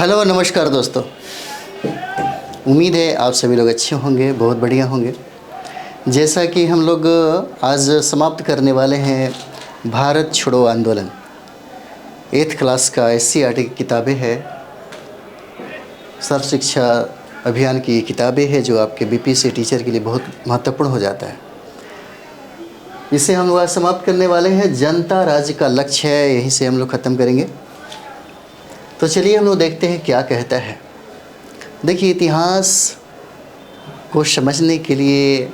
Hello नमस्कार दोस्तों। उम्मीद है आप सभी लोग अच्छे होंगे, बहुत बढ़िया होंगे। जैसा कि हम लोग आज समाप्त करने वाले हैं भारत छोड़ो आंदोलन, 8th क्लास का SCERT की किताबें हैं, सर्व शिक्षा अभियान की किताबें हैं जो आपके BPSC टीचर के लिए बहुत महत्वपूर्ण हो जाता है। इसे हम लोग आज समाप्त करने वाले हैं। जनता राज्य का लक्ष्य है, यहीं से हम लोग ख़त्म करेंगे। तो चलिए हम लोग देखते हैं क्या कहता है। देखिए, इतिहास को समझने के लिए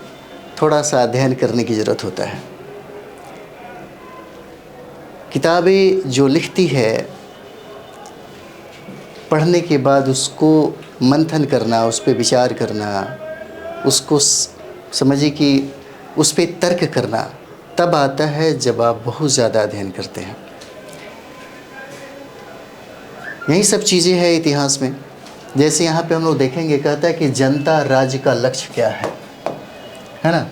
थोड़ा सा अध्ययन करने की ज़रूरत होता है। किताबें जो लिखती है, पढ़ने के बाद उसको मंथन करना, उस पर विचार करना, उसको समझिए कि उस पर तर्क करना तब आता है जब आप बहुत ज़्यादा अध्ययन करते हैं। यही सब चीज़ें हैं इतिहास में। जैसे यहाँ पे हम लोग देखेंगे, कहता है कि जनता राज्य का लक्ष्य क्या है ना।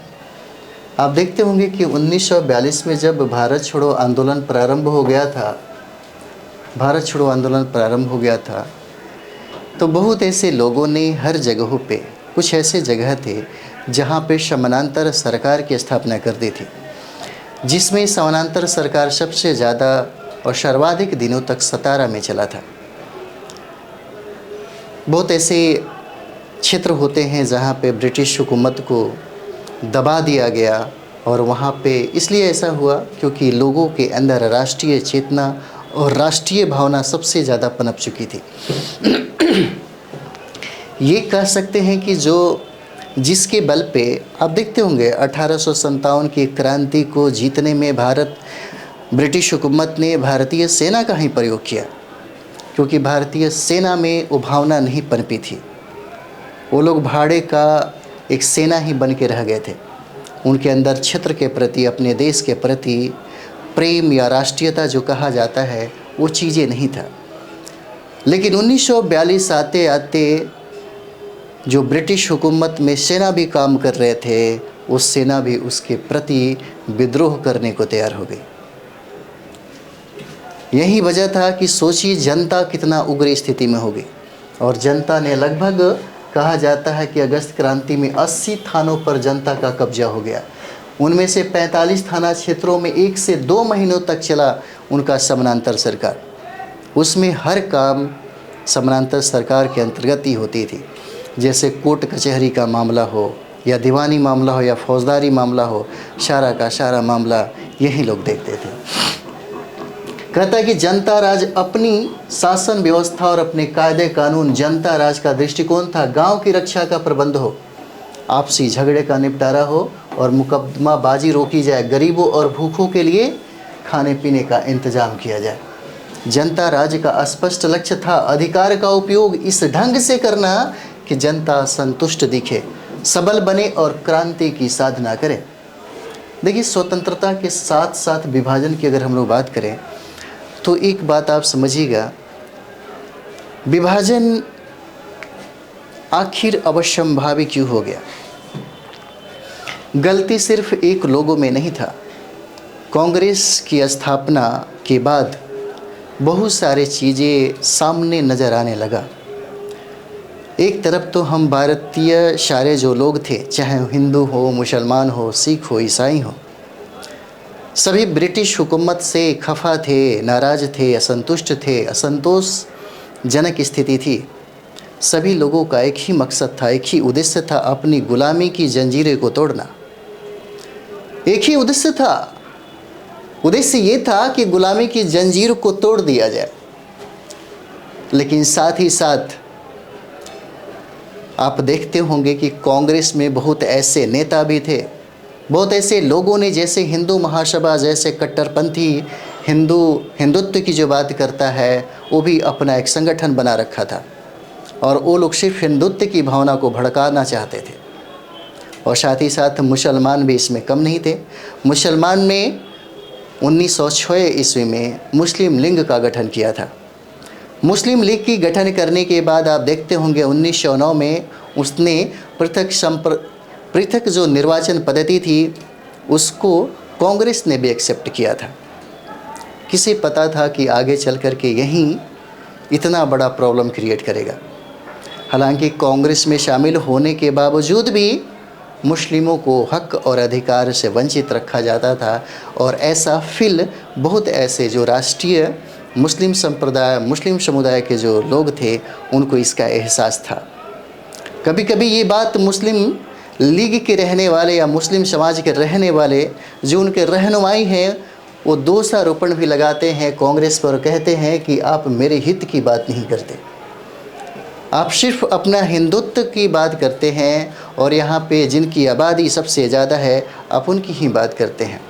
आप देखते होंगे कि 1942 में जब भारत छोड़ो आंदोलन प्रारंभ हो गया था, तो बहुत ऐसे लोगों ने हर जगहों पे, कुछ ऐसे जगह थे जहाँ पे समानांतर सरकार की स्थापना कर दी थी, जिसमें समानांतर सरकार सबसे ज़्यादा और सर्वाधिक दिनों तक 17 में चला था। बहुत ऐसे क्षेत्र होते हैं जहाँ पे ब्रिटिश हुकूमत को दबा दिया गया, और वहाँ पे इसलिए ऐसा हुआ क्योंकि लोगों के अंदर राष्ट्रीय चेतना और राष्ट्रीय भावना सबसे ज़्यादा पनप चुकी थी। ये कह सकते हैं कि जिसके बल पे आप देखते होंगे 1857 की क्रांति को जीतने में ब्रिटिश हुकूमत ने भारतीय सेना का ही प्रयोग किया, क्योंकि भारतीय सेना में वो भावना नहीं पनपी थी। वो लोग भाड़े का एक सेना ही बन के रह गए थे। उनके अंदर क्षेत्र के प्रति, अपने देश के प्रति प्रेम या राष्ट्रीयता जो कहा जाता है, वो चीज़ें नहीं था। लेकिन 1942 आते आते जो ब्रिटिश हुकूमत में सेना भी काम कर रहे थे, उस सेना भी उसके प्रति विद्रोह करने को तैयार हो गई। यही वजह था कि सोचिए जनता कितना उग्र स्थिति में होगी। और जनता ने लगभग, कहा जाता है कि अगस्त क्रांति में 80 थानों पर जनता का कब्जा हो गया। उनमें से 45 थाना क्षेत्रों में 1 से 2 महीनों तक चला उनका समानांतर सरकार। उसमें हर काम समानांतर सरकार के अंतर्गत ही होती थी। जैसे कोर्ट कचहरी का मामला हो, या दीवानी मामला हो, या फौजदारी मामला हो, सारा का सारा मामला यही लोग देखते थे। कहता है कि जनता राज अपनी शासन व्यवस्था और अपने कायदे कानून, जनता राज का दृष्टिकोण था गांव की रक्षा का प्रबंध हो, आपसी झगड़े का निपटारा हो और मुकदमाबाजी रोकी जाए, गरीबों और भूखों के लिए खाने पीने का इंतजाम किया जाए। जनता राज का स्पष्ट लक्ष्य था अधिकार का उपयोग इस ढंग से करना कि जनता संतुष्ट दिखे, सबल बने और क्रांति की साधना करे। देखिए, स्वतंत्रता के साथ साथ विभाजन की अगर हम लोग बात करें तो एक बात आप समझिएगा, विभाजन आखिर अवश्यंभावी क्यों हो गया? गलती सिर्फ एक लोगों में नहीं था। कांग्रेस की स्थापना के बाद बहुत सारे चीज़ें सामने नज़र आने लगा। एक तरफ तो हम भारतीय सारे जो लोग थे, चाहे हिंदू हो, मुसलमान हो, सिख हो, ईसाई हो, सभी ब्रिटिश हुकूमत से खफा थे, नाराज़ थे, असंतुष्ट थे, असंतोषजनक स्थिति थी। सभी लोगों का एक ही मकसद था, एक ही उद्देश्य था, अपनी गुलामी की जंजीरें को तोड़ना। एक ही उद्देश्य था, उद्देश्य ये था कि गुलामी की जंजीर को तोड़ दिया जाए। लेकिन साथ ही साथ आप देखते होंगे कि कांग्रेस में बहुत ऐसे नेता भी थे, बहुत ऐसे लोगों ने, जैसे हिंदू महासभा जैसे कट्टरपंथी हिंदुत्व की जो बात करता है, वो भी अपना एक संगठन बना रखा था। और वो लोग सिर्फ हिंदुत्व की भावना को भड़काना चाहते थे। और साथ ही साथ मुसलमान भी इसमें कम नहीं थे। मुसलमान ने 1906 ईस्वी में मुस्लिम लीग का गठन किया था। मुस्लिम लीग की गठन करने के बाद आप देखते होंगे 1909 में उसने पृथक जो निर्वाचन पद्धति थी उसको कांग्रेस ने भी एक्सेप्ट किया था। किसे पता था कि आगे चल कर के यहीं इतना बड़ा प्रॉब्लम क्रिएट करेगा। हालांकि कांग्रेस में शामिल होने के बावजूद भी मुस्लिमों को हक और अधिकार से वंचित रखा जाता था, और ऐसा फिल बहुत ऐसे जो राष्ट्रीय मुस्लिम संप्रदाय, मुस्लिम समुदाय के जो लोग थे, उनको इसका एहसास था। कभी कभी ये बात मुस्लिम लीग के रहने वाले या मुस्लिम समाज के रहने वाले जो उनके रहनुमाई हैं, वो दोषारोपण भी लगाते हैं कांग्रेस पर, कहते हैं कि आप मेरे हित की बात नहीं करते, आप सिर्फ अपना हिंदुत्व की बात करते हैं, और यहाँ पे जिनकी आबादी सबसे ज़्यादा है आप उनकी ही बात करते हैं।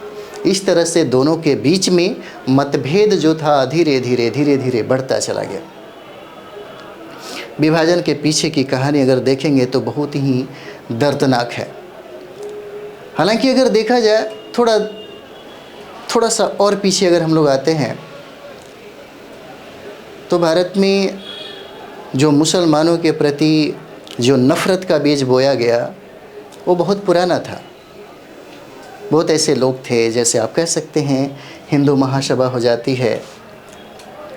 इस तरह से दोनों के बीच में मतभेद जो था धीरे धीरे बढ़ता चला गया। विभाजन के पीछे की कहानी अगर देखेंगे तो बहुत ही दर्दनाक है। हालांकि अगर देखा जाए थोड़ा सा और पीछे अगर हम लोग आते हैं तो भारत में जो मुसलमानों के प्रति जो नफ़रत का बीज बोया गया वो बहुत पुराना था। बहुत ऐसे लोग थे, जैसे आप कह सकते हैं हिंदू महासभा हो जाती है,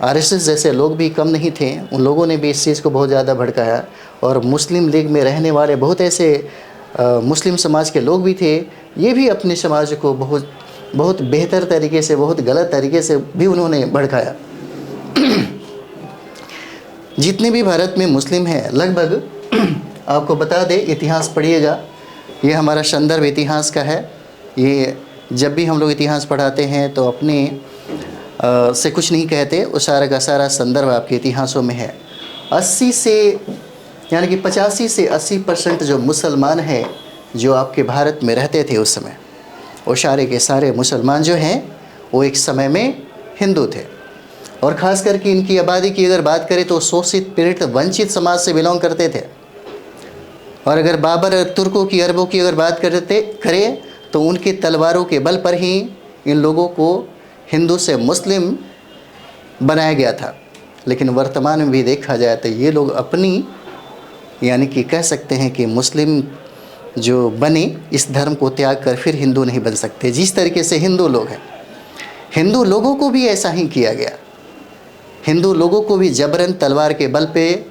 आरएसएस जैसे लोग भी कम नहीं थे, उन लोगों ने भी इस चीज़ को बहुत ज़्यादा भड़काया। और मुस्लिम लीग में रहने वाले बहुत ऐसे मुस्लिम समाज के लोग भी थे, ये भी अपने समाज को बहुत बेहतर तरीके से, बहुत गलत तरीके से भी उन्होंने भड़काया। जितने भी भारत में मुस्लिम हैं लगभग, आपको बता दें, इतिहास पढ़िएगा, ये हमारा संदर्भ इतिहास का है। ये जब भी हम लोग इतिहास पढ़ाते हैं तो अपने से कुछ नहीं कहते, वो सारा का सारा संदर्भ आपके इतिहासों में है। 80 से यानी कि 85 से 80% जो मुसलमान हैं जो आपके भारत में रहते थे उस समय, वो सारे के सारे मुसलमान जो हैं वो एक समय में हिंदू थे। और ख़ास करके इनकी आबादी की अगर बात करें तो शोषित, पीड़ित, वंचित समाज से बिलोंग करते थे। और अगर बाबर, तुर्कों की, अरबों की अगर बात करें तो उनके तलवारों के बल पर ही इन लोगों को हिंदू से मुस्लिम बनाया गया था। लेकिन वर्तमान में भी देखा जाए तो ये लोग अपनी यानी कि कह सकते हैं कि मुस्लिम जो बने, इस धर्म को त्याग कर फिर हिंदू नहीं बन सकते। जिस तरीके से हिंदू लोग हैं, हिंदू लोगों को भी ऐसा ही किया गया। हिंदू लोगों को भी जबरन तलवार के बल पे,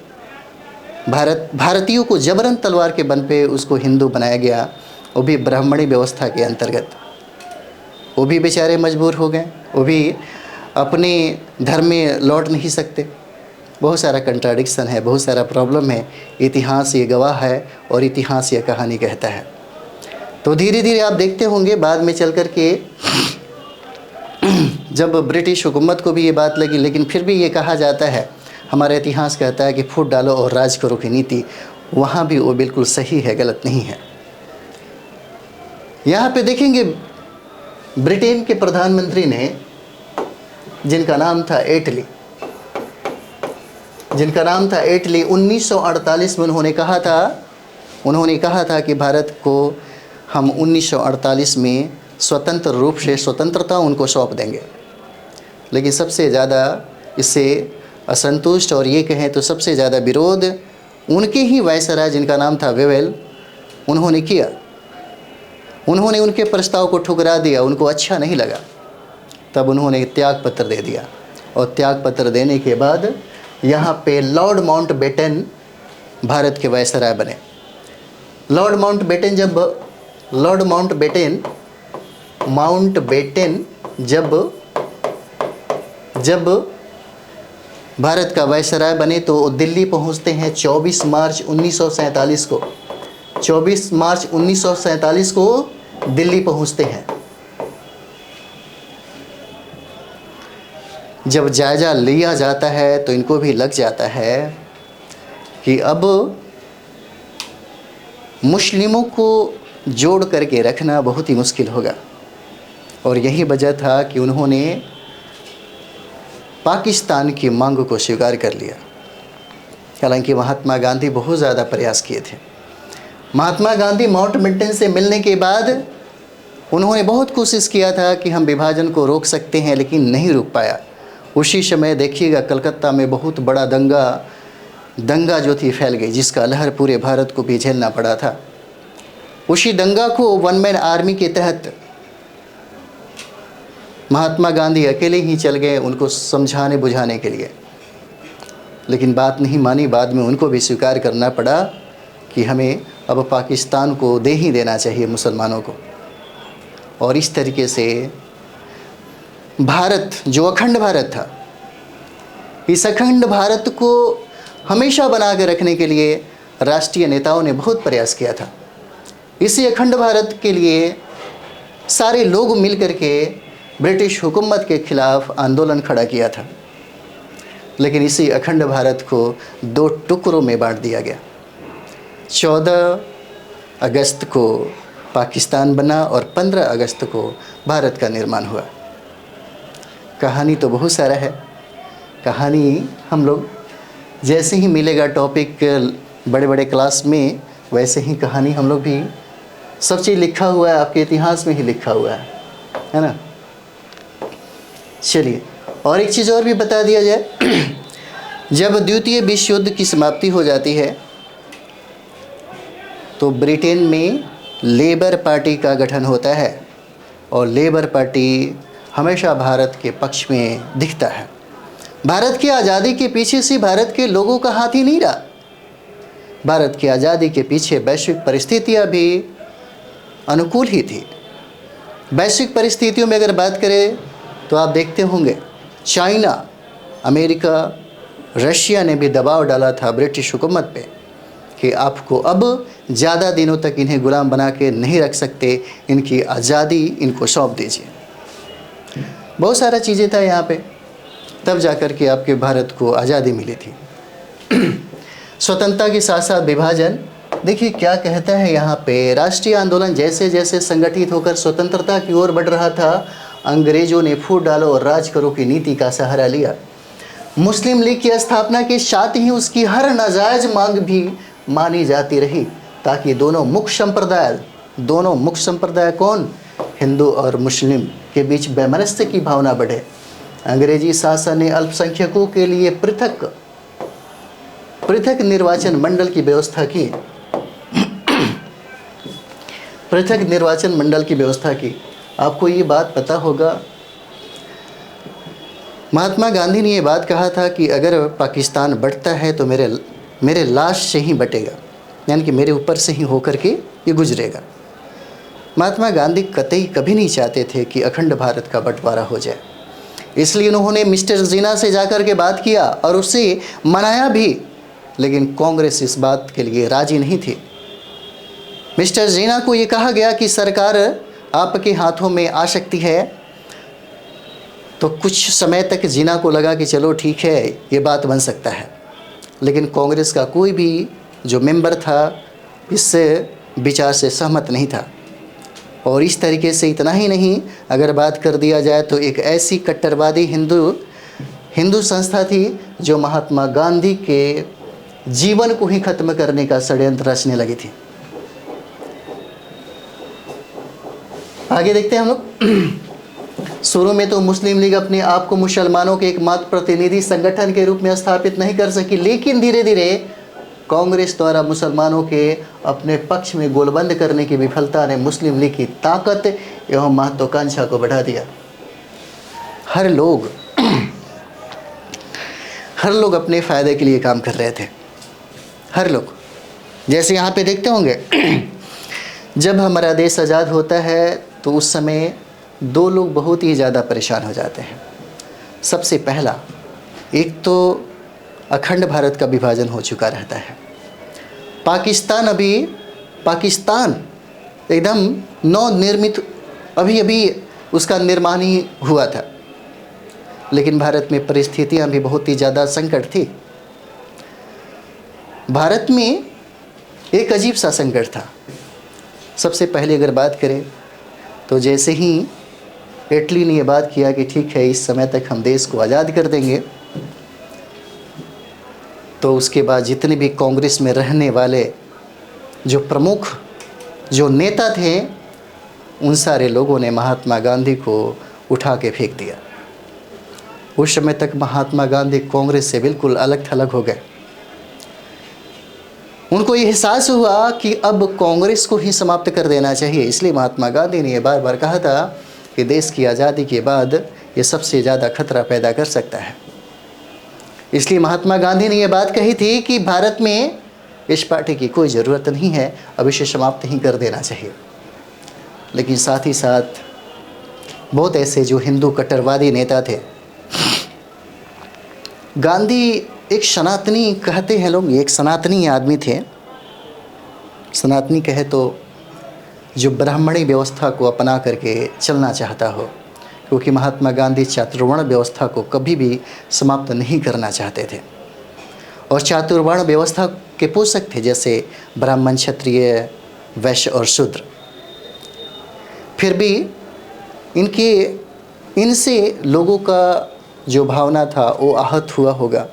भारतीयों को जबरन तलवार के बल पे उसको हिंदू बनाया गया, वो भी ब्राह्मणी व्यवस्था के अंतर्गत। वो भी बेचारे मजबूर हो गए, वो भी अपने धर्म में लौट नहीं सकते। बहुत सारा कंट्राडिक्शन है, बहुत सारा प्रॉब्लम है। इतिहास ये गवाह है और इतिहास ये कहानी कहता है। तो धीरे धीरे आप देखते होंगे बाद में चल कर के जब ब्रिटिश हुकूमत को भी ये बात लगी, लेकिन फिर भी ये कहा जाता है, हमारा इतिहास कहता है कि फूट डालो और राज करो की नीति, वहाँ भी वो बिल्कुल सही है, गलत नहीं है। यहाँ पे देखेंगे ब्रिटेन के प्रधानमंत्री ने, जिनका नाम था एटली, 1948 में उन्होंने कहा था कि भारत को हम 1948 में स्वतंत्र रूप से स्वतंत्रता उनको सौंप देंगे। लेकिन सबसे ज़्यादा इससे असंतुष्ट और ये कहें तो सबसे ज़्यादा विरोध उनके ही वायसराय, जिनका नाम था वेवेल, उन्होंने किया। उन्होंने उनके प्रस्ताव को ठुकरा दिया, उनको अच्छा नहीं लगा। तब उन्होंने त्याग पत्र दे दिया, और त्याग पत्र देने के बाद यहाँ पे लॉर्ड माउंटबेटन भारत के वायसराय बने। लॉर्ड माउंटबेटन जब भारत का वायसराय बने तो दिल्ली पहुँचते हैं 24 मार्च 1947 को। 24 मार्च 1947 को दिल्ली पहुँचते हैं। जब जायज़ा लिया जाता है तो इनको भी लग जाता है कि अब मुस्लिमों को जोड़ करके रखना बहुत ही मुश्किल होगा। और यही वजह था कि उन्होंने पाकिस्तान की मांग को स्वीकार कर लिया। हालांकि महात्मा गांधी बहुत ज़्यादा प्रयास किए थे। महात्मा गांधी माउंटबेटन से मिलने के बाद उन्होंने बहुत कोशिश किया था कि हम विभाजन को रोक सकते हैं, लेकिन नहीं रोक पाया। उसी समय देखिएगा कलकत्ता में बहुत बड़ा दंगा जो थी फैल गई, जिसका लहर पूरे भारत को भी झेलना पड़ा था। उसी दंगा को वन मैन आर्मी के तहत महात्मा गांधी अकेले ही चल गए उनको समझाने बुझाने के लिए। लेकिन बात नहीं मानी। बाद में उनको भी स्वीकार करना पड़ा कि हमें अब पाकिस्तान को दे ही देना चाहिए मुसलमानों को। और इस तरीके से भारत, जो अखंड भारत था, इस अखंड भारत को हमेशा बना के रखने के लिए राष्ट्रीय नेताओं ने बहुत प्रयास किया था। इसी अखंड भारत के लिए सारे लोग मिलकर के ब्रिटिश हुकूमत के खिलाफ आंदोलन खड़ा किया था। लेकिन इसी अखंड भारत को 2 टुकड़ों में बांट दिया गया। 14 अगस्त को पाकिस्तान बना और 15 अगस्त को भारत का निर्माण हुआ। कहानी तो बहुत सारा है। कहानी हम लोग जैसे ही मिलेगा टॉपिक बड़े बड़े क्लास में, वैसे ही कहानी हम लोग भी, सब चीज़ लिखा हुआ है, आपके इतिहास में ही लिखा हुआ है ना। चलिए, और एक चीज़ और भी बता दिया जाए। जब द्वितीय विश्व युद्ध की समाप्ति हो जाती है तो ब्रिटेन में लेबर पार्टी का गठन होता है और लेबर पार्टी हमेशा भारत के पक्ष में दिखता है। भारत की आज़ादी के पीछे से भारत के लोगों का हाथ ही नहीं रहा। भारत की आज़ादी के पीछे वैश्विक परिस्थितियां भी अनुकूल ही थी। वैश्विक परिस्थितियों में अगर बात करें तो आप देखते होंगे चाइना, अमेरिका, रशिया ने भी दबाव डाला था ब्रिटिश हुकूमत पे कि आपको अब ज़्यादा दिनों तक इन्हें गुलाम बना के नहीं रख सकते, इनकी आज़ादी इनको सौंप दीजिए। बहुत सारा चीज़ें था यहाँ पे, तब जाकर के आपके भारत को आज़ादी मिली थी। स्वतंत्रता के साथ साथ विभाजन, देखिए क्या कहता है यहाँ पे। राष्ट्रीय आंदोलन जैसे जैसे संगठित होकर स्वतंत्रता की ओर बढ़ रहा था, अंग्रेजों ने फूट डालो और राज करो की नीति का सहारा लिया। मुस्लिम लीग की स्थापना के साथ ही उसकी हर नाजायज मांग भी मानी जाती रही, ताकि दोनों मुख्य संप्रदाय कौन, हिंदू और मुस्लिम के बीच वैमनस्य की भावना बढ़े। अंग्रेजी शासन ने अल्पसंख्यकों के लिए पृथक निर्वाचन मंडल की व्यवस्था की। पृथक निर्वाचन मंडल की व्यवस्था की। आपको ये बात पता होगा, महात्मा गांधी ने ये बात कहा था कि अगर पाकिस्तान बंटता है तो मेरे लाश से ही बटेगा, यानी कि मेरे ऊपर से ही होकर के ये गुजरेगा। महात्मा गांधी कतई कभी नहीं चाहते थे कि अखंड भारत का बंटवारा हो जाए। इसलिए उन्होंने मिस्टर जिन्ना से जाकर के बात किया और उससे मनाया भी, लेकिन कांग्रेस इस बात के लिए राजी नहीं थी। मिस्टर जिन्ना को ये कहा गया कि सरकार आपके हाथों में आ सकती है। तो कुछ समय तक जिन्ना को लगा कि चलो ठीक है, ये बात बन सकता है, लेकिन कांग्रेस का कोई भी जो मेंबर था इस विचार से सहमत नहीं था। और इस तरीके से इतना ही नहीं, अगर बात कर दिया जाए तो एक ऐसी कट्टरवादी हिंदू संस्था थी जो महात्मा गांधी के जीवन को ही खत्म करने का षड्यंत्र रचने लगी थी। आगे देखते हैं हम लोग। शुरू में तो मुस्लिम लीग अपने आप को मुसलमानों के एकमात्र प्रतिनिधि संगठन के रूप में स्थापित नहीं कर सकी, लेकिन धीरे धीरे कांग्रेस द्वारा मुसलमानों के अपने पक्ष में गोलबंद करने की विफलता ने मुस्लिम लीग की ताकत एवं महत्वाकांक्षा को बढ़ा दिया। हर लोग अपने फ़ायदे के लिए काम कर रहे थे। हर लोग, जैसे यहाँ पे देखते होंगे, जब हमारा देश आज़ाद होता है तो उस समय 2 लोग बहुत ही ज़्यादा परेशान हो जाते हैं। सबसे पहला, एक तो अखंड भारत का विभाजन हो चुका रहता है। पाकिस्तान एकदम नवनिर्मित, अभी उसका निर्माण ही हुआ था, लेकिन भारत में परिस्थितियां भी बहुत ही ज़्यादा संकट थी। भारत में एक अजीब सा संकट था। सबसे पहले अगर बात करें तो जैसे ही इटली ने यह बात किया कि ठीक है इस समय तक हम देश को आज़ाद कर देंगे, तो उसके बाद जितने भी कांग्रेस में रहने वाले जो प्रमुख जो नेता थे, उन सारे लोगों ने महात्मा गांधी को उठा के फेंक दिया। उस समय तक महात्मा गांधी कांग्रेस से बिल्कुल अलग थलग हो गए। उनको ये एहसास हुआ कि अब कांग्रेस को ही समाप्त कर देना चाहिए। इसलिए महात्मा गांधी ने यह बार बार कहा था कि देश की आज़ादी के बाद ये सबसे ज़्यादा खतरा पैदा कर सकता है। इसलिए महात्मा गांधी ने यह बात कही थी कि भारत में इस पार्टी की कोई ज़रूरत नहीं है, अब इसे समाप्त ही कर देना चाहिए। लेकिन साथ ही साथ बहुत ऐसे जो हिंदू कट्टरवादी नेता थे, गांधी एक सनातनी कहते हैं लोग, एक सनातनी आदमी थे। सनातनी कहे तो जो ब्राह्मणी व्यवस्था को अपना करके चलना चाहता हो, क्योंकि महात्मा गांधी चातुर्वर्ण व्यवस्था को कभी भी समाप्त नहीं करना चाहते थे। और चातुर्वर्ण व्यवस्था के पोषक थे, जैसे ब्राह्मण, क्षत्रिय, वैश्य और शूद्र। फिर भी इनसे लोगों का जो भावना था वो आहत हुआ होगा।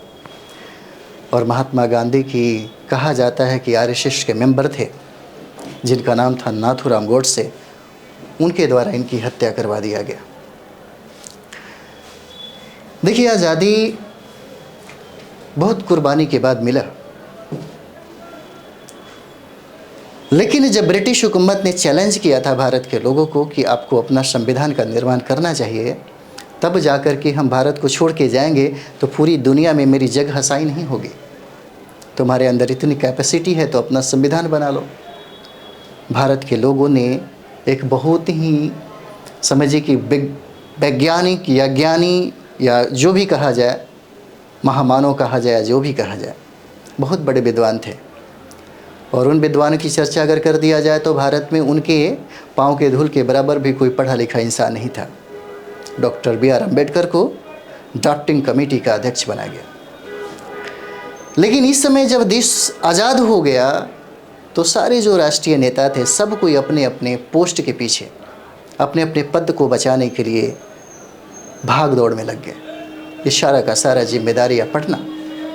और महात्मा गांधी की कहा जाता है कि आरएसएस के मेंबर थे, जिनका नाम था नाथूराम गोडसे, उनके द्वारा इनकी हत्या करवा दिया गया। देखिए, आज़ादी बहुत कुर्बानी के बाद मिला, लेकिन जब ब्रिटिश हुकूमत ने चैलेंज किया था भारत के लोगों को कि आपको अपना संविधान का निर्माण करना चाहिए, तब जाकर के हम भारत को छोड़ के जाएंगे तो पूरी दुनिया में मेरी जगह हसाई नहीं होगी। तुम्हारे अंदर इतनी कैपेसिटी है तो अपना संविधान बना लो। भारत के लोगों ने एक बहुत ही, समझिए कि वैज्ञानिक या ज्ञानी या जो भी कहा जाए, महामानव कहा जाए, जो भी कहा जाए, बहुत बड़े विद्वान थे। और उन विद्वानों की चर्चा अगर कर दिया जाए तो भारत में उनके पाँव के धूल के बराबर भी कोई पढ़ा लिखा इंसान नहीं था। Doctor B.R. अम्बेडकर को ड्राफ्टिंग कमेटी का अध्यक्ष बनाया गया। लेकिन इस समय जब देश आज़ाद हो गया तो सारे जो राष्ट्रीय नेता थे, सब कोई अपने अपने पोस्ट के पीछे, अपने अपने पद को बचाने के लिए भाग दौड़ में लग गए। ये सारा का सारा जिम्मेदारी, या पढ़ना,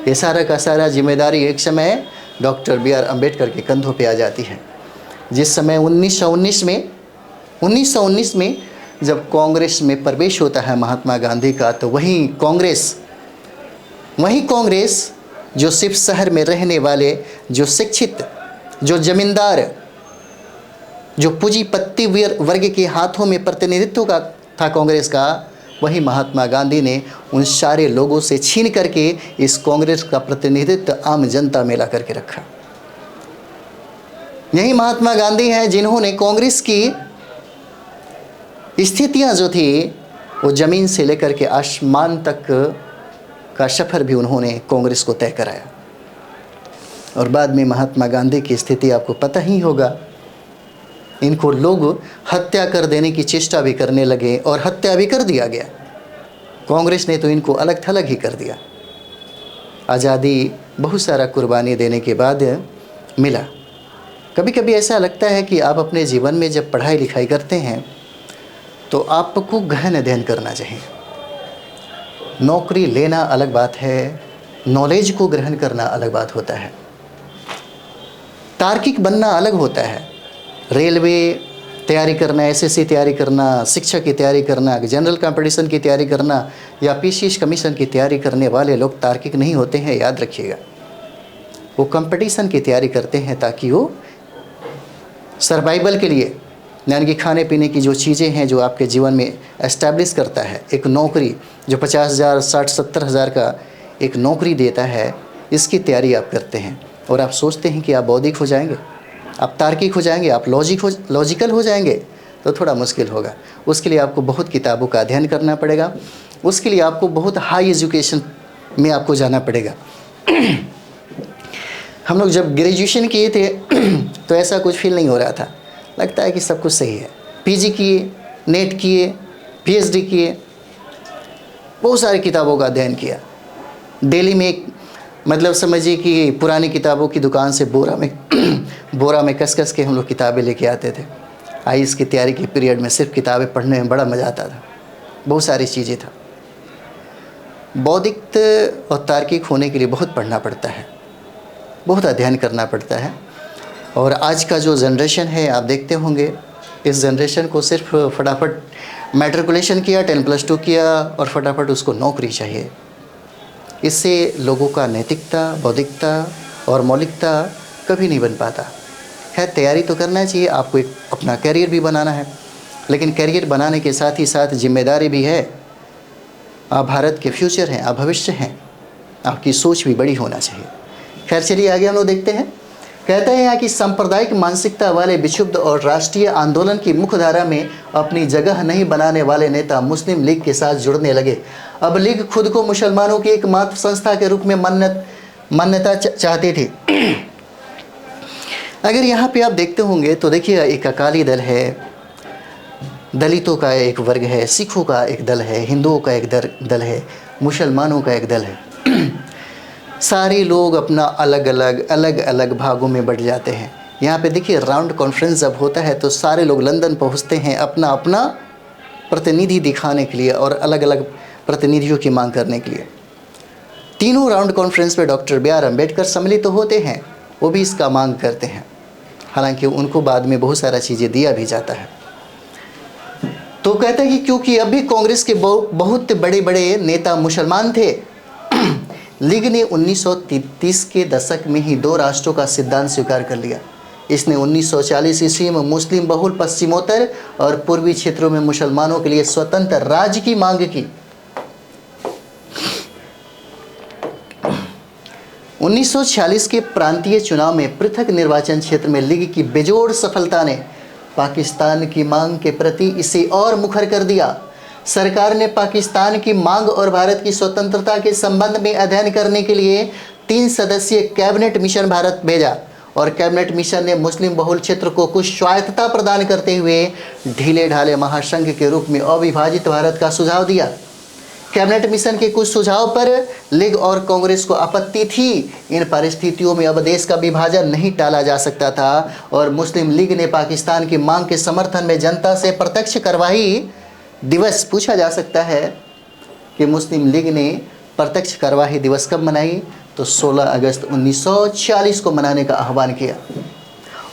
ये सारा का सारा जिम्मेदारी एक समय डॉक्टर B.R. अम्बेडकर के कंधों पे आ जाती है। जिस समय 1919 में जब कांग्रेस में प्रवेश होता है महात्मा गांधी का, तो वही कांग्रेस जो सिर्फ शहर में रहने वाले, जो शिक्षित, जो जमींदार, जो पूंजीपति वर्ग के हाथों में प्रतिनिधित्व का था कांग्रेस का, वही महात्मा गांधी ने उन सारे लोगों से छीन करके इस कांग्रेस का प्रतिनिधित्व आम जनता में ला करके रखा। यही महात्मा गांधी हैं जिन्होंने कांग्रेस की स्थितियां जो थी वो ज़मीन से लेकर के आसमान तक का सफ़र भी उन्होंने कांग्रेस को तय कराया। और बाद में महात्मा गांधी की स्थिति आपको पता ही होगा। इनको लोग हत्या कर देने की चेष्टा भी करने लगे और हत्या भी कर दिया गया। कांग्रेस ने तो इनको अलग थलग ही कर दिया। आज़ादी बहुत सारा कुर्बानी देने के बाद मिला। कभी कभी ऐसा लगता है कि आप अपने जीवन में जब पढ़ाई लिखाई करते हैं तो आपको गहन अध्ययन करना चाहिए। नौकरी लेना अलग बात है, नॉलेज को ग्रहण करना अलग बात होता है, तार्किक बनना अलग होता है। रेलवे तैयारी करना, एसएससी तैयारी करना, शिक्षा की तैयारी करना, जनरल कंपटीशन की तैयारी करना या पीसीएस कमीशन की तैयारी करने वाले लोग तार्किक नहीं होते हैं, याद रखिएगा। वो कंपटीशन की तैयारी करते हैं ताकि वो सर्वाइवल के लिए, यानी कि खाने पीने की जो चीज़ें हैं जो आपके जीवन में एस्टैब्लिश करता है, एक नौकरी जो 50,000, 60-70 हज़ार का एक नौकरी देता है, इसकी तैयारी आप करते हैं। और आप सोचते हैं कि आप बौद्धिक हो जाएंगे, आप तार्किक हो जाएंगे, आप लॉजिकल हो जाएंगे, तो थोड़ा मुश्किल होगा। उसके लिए आपको बहुत किताबों का अध्ययन करना पड़ेगा, उसके लिए आपको बहुत हाई एजुकेशन में आपको जाना पड़ेगा। हम लोग जब ग्रेजुएशन किए थे तो ऐसा कुछ फील नहीं हो रहा था, लगता है कि सब कुछ सही है। पीजी किए, नेट किए, पीएचडी किए, बहुत सारी किताबों का अध्ययन किया। दिल्ली में एक, मतलब समझिए कि पुरानी किताबों की दुकान से बोरा में कस के हम लोग किताबें लेके आते थे। आईएएस की तैयारी की पीरियड में सिर्फ किताबें पढ़ने में बड़ा मज़ा आता था, बहुत सारी चीज़ें था। बौद्धिक और तार्किक होने के लिए बहुत पढ़ना पड़ता है, बहुत अध्ययन करना पड़ता है। और आज का जो जनरेशन है, आप देखते होंगे, इस जनरेशन को सिर्फ फटाफट मैट्रिकुलेशन किया, 10+2 किया और फटाफट उसको नौकरी चाहिए। इससे लोगों का नैतिकता, बौद्धिकता और मौलिकता कभी नहीं बन पाता है। तैयारी तो करना चाहिए, आपको एक अपना कैरियर भी बनाना है, लेकिन कैरियर बनाने के साथ ही साथ जिम्मेदारी भी है। आप भारत के फ्यूचर हैं, आप भविष्य हैं। आपकी सोच भी बड़ी होना चाहिए। खैर चलिए आगे हम लोग देखते हैं। कहते हैं यहाँ कि सांप्रदायिक मानसिकता वाले विक्षुब्ध और राष्ट्रीय आंदोलन की मुख्य धारा में अपनी जगह नहीं बनाने वाले नेता मुस्लिम लीग के साथ जुड़ने लगे। अब लीग खुद को मुसलमानों की एकमात्र संस्था के रूप में मान्यता चाहती थी। अगर यहाँ पे आप देखते होंगे तो देखिए, एक अकाली दल है, दलितों का एक वर्ग है, सिखों का एक दल है, हिंदुओं का एक दल है, मुसलमानों का एक दल है। सारे लोग अपना अलग अलग भागों में बढ़ जाते हैं। यहाँ पे देखिए, राउंड कॉन्फ्रेंस जब होता है तो सारे लोग लंदन पहुँचते हैं अपना अपना प्रतिनिधि दिखाने के लिए और अलग अलग प्रतिनिधियों की मांग करने के लिए। तीनों राउंड कॉन्फ्रेंस में डॉक्टर B.R. अम्बेडकर सम्मिलित तो होते हैं, वो भी इसका मांग करते हैं। हालांकि उनको बाद में बहुत सारा चीज़ें दिया भी जाता है। तो कहते हैं कि क्योंकि अभी कांग्रेस के बहुत बड़े बड़े नेता मुसलमान थे, लीग ने 1930 के दशक में ही 2 राष्ट्रों का सिद्धांत स्वीकार कर लिया। इसने 1940 ईस्वी में मुस्लिम बहुल पश्चिमोत्तर और पूर्वी क्षेत्रों में मुसलमानों के लिए स्वतंत्र राज्य की मांग की। 1946 के प्रांतीय चुनाव में पृथक निर्वाचन क्षेत्र में लीग की बेजोड़ सफलता ने पाकिस्तान की मांग के प्रति इसे और मुखर कर दिया। सरकार ने पाकिस्तान की मांग और भारत की स्वतंत्रता के संबंध में अध्ययन करने के लिए 3 सदस्यीय कैबिनेट मिशन भारत भेजा और कैबिनेट मिशन ने मुस्लिम बहुल क्षेत्र को कुछ स्वायत्तता प्रदान करते हुए ढीले ढाले महासंघ के रूप में अविभाजित भारत का सुझाव दिया। कैबिनेट मिशन के कुछ सुझाव पर लीग और कांग्रेस को आपत्ति थी। इन परिस्थितियों में अब देश का विभाजन नहीं टाला जा सकता था और मुस्लिम लीग ने पाकिस्तान की मांग के समर्थन में जनता से प्रत्यक्ष कार्रवाई दिवस, पूछा जा सकता है कि मुस्लिम लीग ने प्रत्यक्ष कार्रवाई दिवस कब मनाई, तो 16 अगस्त 1940 को मनाने का आह्वान किया।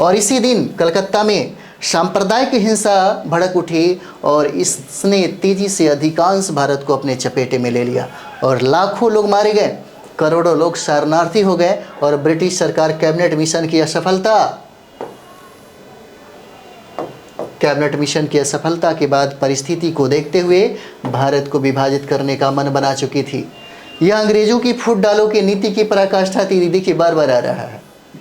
और इसी दिन कलकत्ता में सांप्रदायिक हिंसा भड़क उठी और इसने तेजी से अधिकांश भारत को अपने चपेटे में ले लिया और लाखों लोग मारे गए, करोड़ों लोग शरणार्थी हो गए और ब्रिटिश सरकार कैबिनेट मिशन की असफलता के बाद परिस्थिति को देखते हुए भारत को विभाजित करने का मन बना चुकी थी। यह अंग्रेजों की फूट डालो की नीति की पराकाष्ठा थी। देखिए बार बार आ रहा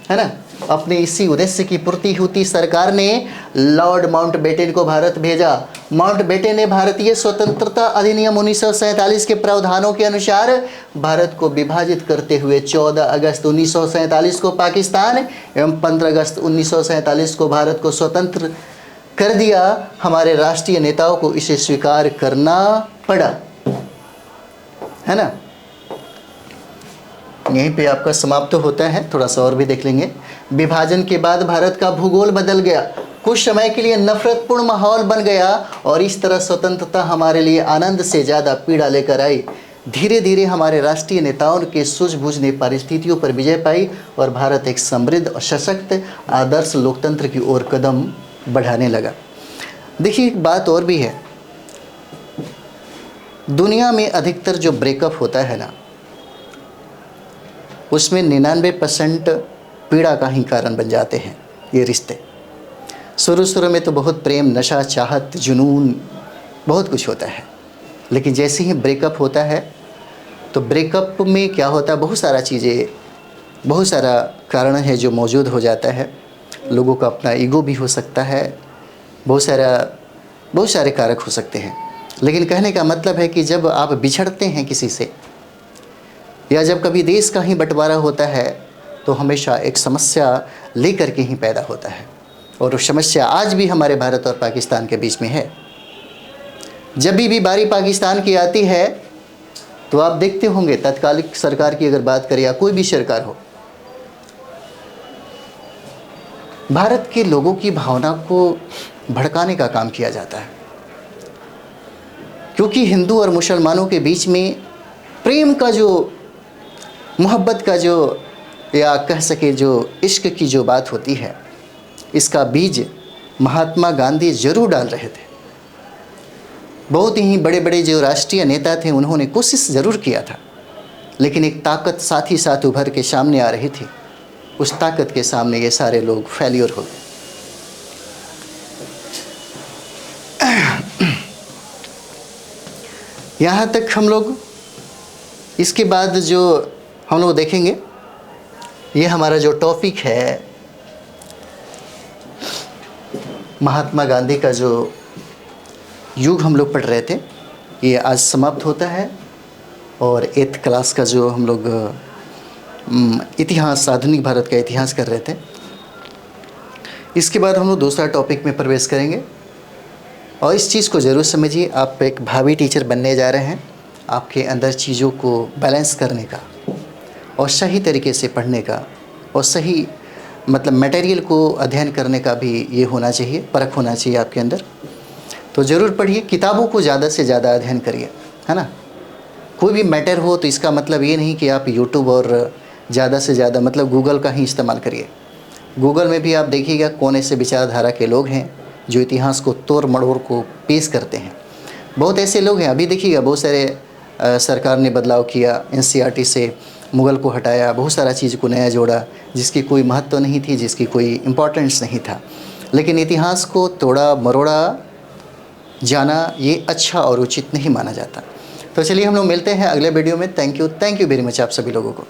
है ना। अपने इसी उद्देश्य की पूर्ति हेतु सरकार ने लॉर्ड माउंटबेटन को भारत भेजा। माउंटबेटन ने भारतीय स्वतंत्रता अधिनियम 1947 के प्रावधानों के अनुसार भारत को विभाजित करते हुए 14 अगस्त 1947 को पाकिस्तान एवं 15 अगस्त 1947 को भारत को स्वतंत्र कर दिया। हमारे राष्ट्रीय नेताओं को इसे स्वीकार करना पड़ा, है ना। यहीं पे आपका समाप्त होता है। थोड़ा सा और भी देख लेंगे। विभाजन के बाद भारत का भूगोल बदल गया। कुछ समय के लिए नफरतपूर्ण माहौल बन गया और इस तरह स्वतंत्रता हमारे लिए आनंद से ज़्यादा पीड़ा लेकर आई। धीरे धीरे हमारे राष्ट्रीय नेताओं के सूझबूझ ने परिस्थितियों पर विजय पाई और भारत एक समृद्ध और सशक्त आदर्श लोकतंत्र की ओर कदम बढ़ाने लगा। देखिए एक बात और भी है, दुनिया में अधिकतर जो ब्रेकअप होता है ना, उसमें 99% पीड़ा का ही कारण बन जाते हैं ये रिश्ते। शुरू में तो बहुत प्रेम, नशा, चाहत, जुनून, बहुत कुछ होता है, लेकिन जैसे ही ब्रेकअप होता है तो ब्रेकअप में क्या होता है, बहुत सारा कारण है जो मौजूद हो जाता है। लोगों का अपना ईगो भी हो सकता है, बहुत सारे कारक हो सकते हैं। लेकिन कहने का मतलब है कि जब आप बिछड़ते हैं किसी से या जब कभी देश का ही बंटवारा होता है तो हमेशा एक समस्या लेकर के ही पैदा होता है और वो समस्या आज भी हमारे भारत और पाकिस्तान के बीच में है। जब भी बारी पाकिस्तान की आती है तो आप देखते होंगे, तत्कालिक सरकार की अगर बात करें या कोई भी सरकार हो, भारत के लोगों की भावना को भड़काने का काम किया जाता है, क्योंकि हिंदू और मुसलमानों के बीच में प्रेम का जो, मोहब्बत का जो, या कह सके जो इश्क की जो बात होती है, इसका बीज महात्मा गांधी जरूर डाल रहे थे। बहुत ही बड़े बड़े जो राष्ट्रीय नेता थे उन्होंने कोशिश ज़रूर किया था, लेकिन एक ताकत साथ ही साथ उभर के सामने आ रही थी। उस ताकत के सामने ये सारे लोग फेल्योर हो गए। यहाँ तक हम लोग, इसके बाद जो हम लोग देखेंगे, ये हमारा जो टॉपिक है महात्मा गांधी का जो युग हम लोग पढ़ रहे थे, ये आज समाप्त होता है। और 8th क्लास का जो हम लोग इतिहास, आधुनिक भारत का इतिहास कर रहे थे, इसके बाद हम लोग दूसरा टॉपिक में प्रवेश करेंगे। और इस चीज़ को ज़रूर समझिए, आप एक भावी टीचर बनने जा रहे हैं। आपके अंदर चीज़ों को बैलेंस करने का और सही तरीके से पढ़ने का और सही मतलब मटेरियल को अध्ययन करने का भी ये होना चाहिए, परख होना चाहिए आपके अंदर। तो ज़रूर पढ़िए, किताबों को ज़्यादा से ज़्यादा अध्ययन करिए, है ना। कोई भी मैटर हो तो इसका मतलब ये नहीं कि आप यूट्यूब और ज़्यादा से ज़्यादा मतलब गूगल का ही इस्तेमाल करिए। गूगल में भी आप देखिएगा कौन ऐसे विचारधारा के लोग हैं जो इतिहास को तोड़ मड़ोड़ को पेश करते हैं। बहुत ऐसे लोग हैं, अभी देखिएगा बहुत सारे सरकार ने बदलाव किया, NCERT से मुग़ल को हटाया, बहुत सारा चीज़ को नया जोड़ा जिसकी कोई महत्व नहीं थी, जिसकी कोई इम्पोर्टेंस नहीं था। लेकिन इतिहास को तोड़ा मरोड़ा जाना ये अच्छा और उचित नहीं माना जाता। तो चलिए हम लोग मिलते हैं अगले वीडियो में। थैंक यू वेरी मच आप सभी लोगों को।